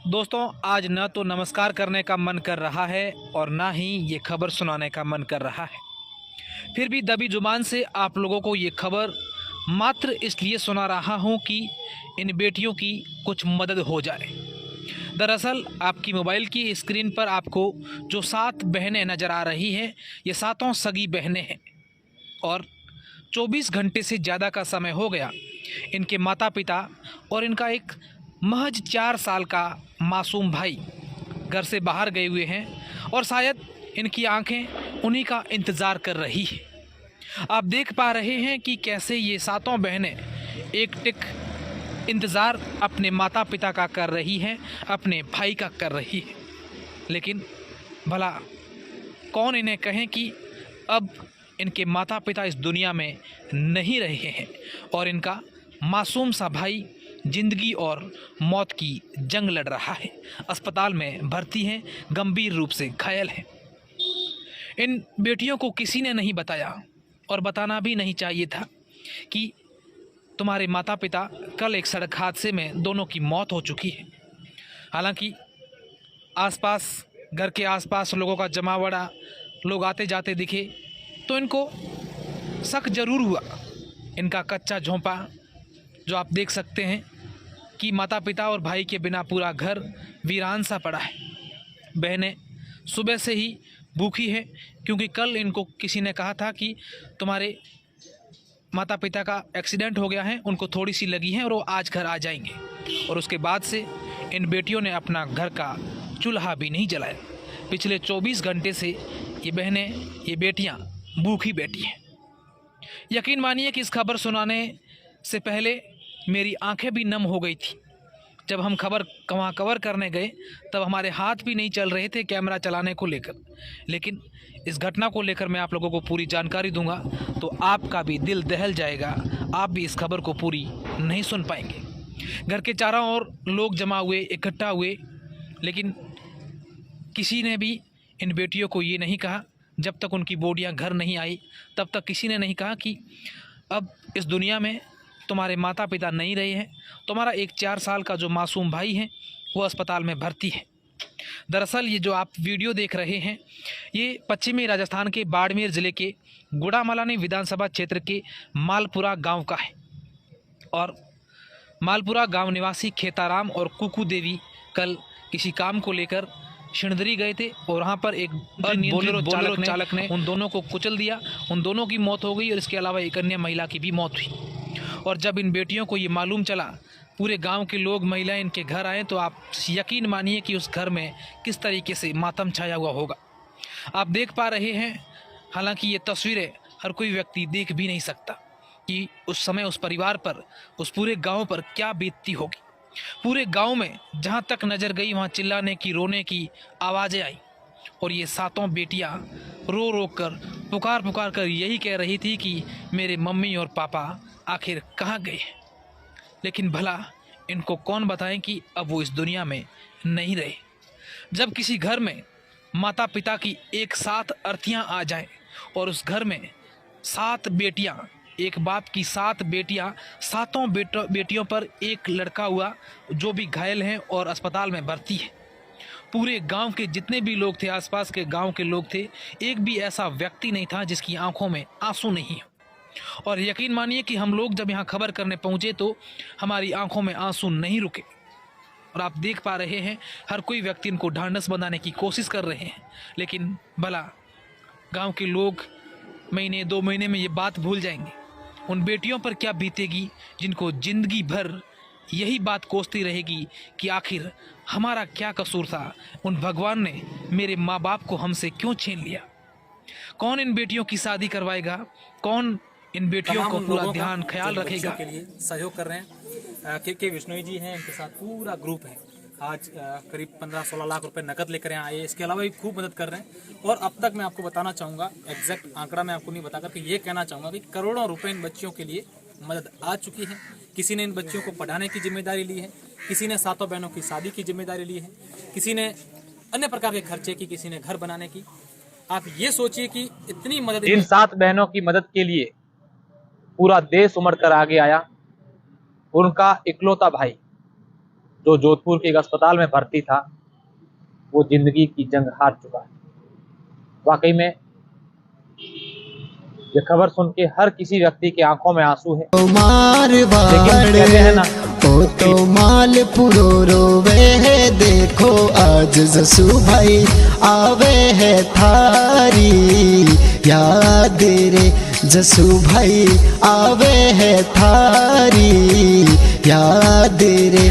दोस्तों, आज न तो नमस्कार करने का मन कर रहा है और ना ही ये खबर सुनाने का मन कर रहा है। फिर भी दबी जुबान से आप लोगों को ये खबर मात्र इसलिए सुना रहा हूँ कि इन बेटियों की कुछ मदद हो जाए। दरअसल आपकी मोबाइल की स्क्रीन पर आपको जो 7 बहनें नज़र आ रही हैं, ये सातों सगी बहनें हैं और 24 घंटे से ज़्यादा का समय हो गया इनके माता पिता और इनका एक महज 4 साल का मासूम भाई घर से बाहर गए हुए हैं और शायद इनकी आंखें उन्हीं का इंतज़ार कर रही है। आप देख पा रहे हैं कि कैसे ये सातों बहनें एक टिक इंतज़ार अपने माता पिता का कर रही हैं, अपने भाई का कर रही है। लेकिन भला कौन इन्हें कहें कि अब इनके माता पिता इस दुनिया में नहीं रहे हैं और इनका मासूम सा भाई जिंदगी और मौत की जंग लड़ रहा है। अस्पताल में भर्ती हैं, गंभीर रूप से घायल हैं। इन बेटियों को किसी ने नहीं बताया और बताना भी नहीं चाहिए था कि तुम्हारे माता पिता कल एक सड़क हादसे में दोनों की मौत हो चुकी है। हालांकि आसपास, घर के आसपास लोगों का जमावड़ा, लोग आते जाते दिखे तो इनको शक जरूर हुआ। इनका कच्चा झोंपा जो आप देख सकते हैं कि माता पिता और भाई के बिना पूरा घर वीरान सा पड़ा है। बहनें सुबह से ही भूखी हैं क्योंकि कल इनको किसी ने कहा था कि तुम्हारे माता पिता का एक्सीडेंट हो गया है, उनको थोड़ी सी लगी है और वो आज घर आ जाएंगे। और उसके बाद से इन बेटियों ने अपना घर का चूल्हा भी नहीं जलाया। पिछले 24 घंटे से ये बहनें, ये बेटियां भूखी बैठी हैं। यकीन मानिए कि इस खबर सुनाने से पहले मेरी आंखें भी नम हो गई थी। जब हम वहाँ कवर करने गए तब हमारे हाथ भी नहीं चल रहे थे कैमरा चलाने को लेकर। लेकिन इस घटना को लेकर मैं आप लोगों को पूरी जानकारी दूंगा तो आपका भी दिल दहल जाएगा, आप भी इस खबर को पूरी नहीं सुन पाएंगे। घर के चारों ओर लोग जमा हुए, इकट्ठा हुए, लेकिन किसी ने भी इन बेटियों को ये नहीं कहा, जब तक उनकी बॉडियाँ घर नहीं आई तब तक किसी ने नहीं कहा कि अब इस दुनिया में तुम्हारे माता पिता नहीं रहे हैं, तुम्हारा एक 4 साल का जो मासूम भाई है वो अस्पताल में भर्ती है। दरअसल ये जो आप वीडियो देख रहे हैं ये पश्चिमी राजस्थान के बाड़मेर ज़िले के गुड़ामलानी विधानसभा क्षेत्र के मालपुरा गांव का है। और मालपुरा गांव निवासी खेताराम और कुकू देवी कल किसी काम को लेकर शिणदरी गए थे और वहाँ पर एक बोलेरो चालक ने उन दोनों को कुचल दिया। उन दोनों की मौत हो गई और इसके अलावा एक अन्य महिला की भी मौत हुई। और जब इन बेटियों को ये मालूम चला, पूरे गांव के लोग, महिलाएं इनके घर आए तो आप यकीन मानिए कि उस घर में किस तरीके से मातम छाया हुआ होगा। आप देख पा रहे हैं, हालांकि ये तस्वीरें हर कोई व्यक्ति देख भी नहीं सकता कि उस समय उस परिवार पर, उस पूरे गांव पर क्या बीतती होगी। पूरे गांव में जहां तक नज़र गई वहां चिल्लाने की, रोने की आवाज़ें आई और ये सातों बेटियां रो रो कर, पुकार कर यही कह रही थी कि मेरे मम्मी और पापा आखिर कहाँ गए। लेकिन भला इनको कौन बताएं कि अब वो इस दुनिया में नहीं रहे। जब किसी घर में माता पिता की एक साथ अर्थियां आ जाएं और उस घर में 7 बेटियां, एक बाप की 7 बेटियां, सातों बेटियों पर एक लड़का हुआ जो भी घायल हैं और अस्पताल में भर्ती है। पूरे गांव के जितने भी लोग थे, आसपास के गांव के लोग थे, एक भी ऐसा व्यक्ति नहीं था जिसकी आंखों में आंसू नहीं हो। और यकीन मानिए कि हम लोग जब यहाँ खबर करने पहुँचे तो हमारी आंखों में आंसू नहीं रुके। और आप देख पा रहे हैं हर कोई व्यक्ति इनको ढांढस बंधाने की कोशिश कर रहे हैं। लेकिन भला गांव के लोग महीने 2 महीने में ये बात भूल जाएंगे। उन बेटियों पर क्या बीतेगी जिनको जिंदगी भर यही बात कोसती रहेगी कि आखिर हमारा क्या कसूर था, उन भगवान ने मेरे माँ बाप को हमसे क्यों छीन लिया। कौन इन बेटियों की शादी करवाएगा, कौन इन बेटियों को पूरा ध्यान ख्याल रखेगा। के लिए सहयोग कर रहे हैं के विश्नोई जी हैं, इनके साथ पूरा ग्रुप है। आज करीब 15-16 लाख रुपए नकद लेकर यहाँ आए। इसके अलावा भी खूब मदद कर रहे हैं। और अब तक मैं आपको बताना चाहूँगा, एग्जैक्ट आंकड़ा मैं आपको नहीं बताकर के ये कहना चाहूँगा कि करोड़ों रुपए इन बच्चियों के लिए मदद आ चुकी है। किसी ने इन बच्चियों को पढ़ाने की जिम्मेदारी ली है, किसी ने सातों बहनों की शादी की जिम्मेदारी ली है, किसी ने अन्य प्रकार के खर्चे की, किसी ने घर बनाने की। आप ये सोचिए कि इतनी मदद, इन 7 बहनों की मदद के लिए पूरा देश उमड़ कर आगे आया। उनका इकलौता भाई जो जोधपुर के एक अस्पताल में भर्ती था, वो जिंदगी की जंग हार चुका है। वाकई में ये खबर सुन के हर किसी व्यक्ति की आंखों में आंसू है। लेकिन कहते हैं ना, तो माल पुरो रोवे है, देखो आज जसू भाई आवे है थारी याद रे, जसू भाई आवे है थारी याद रे।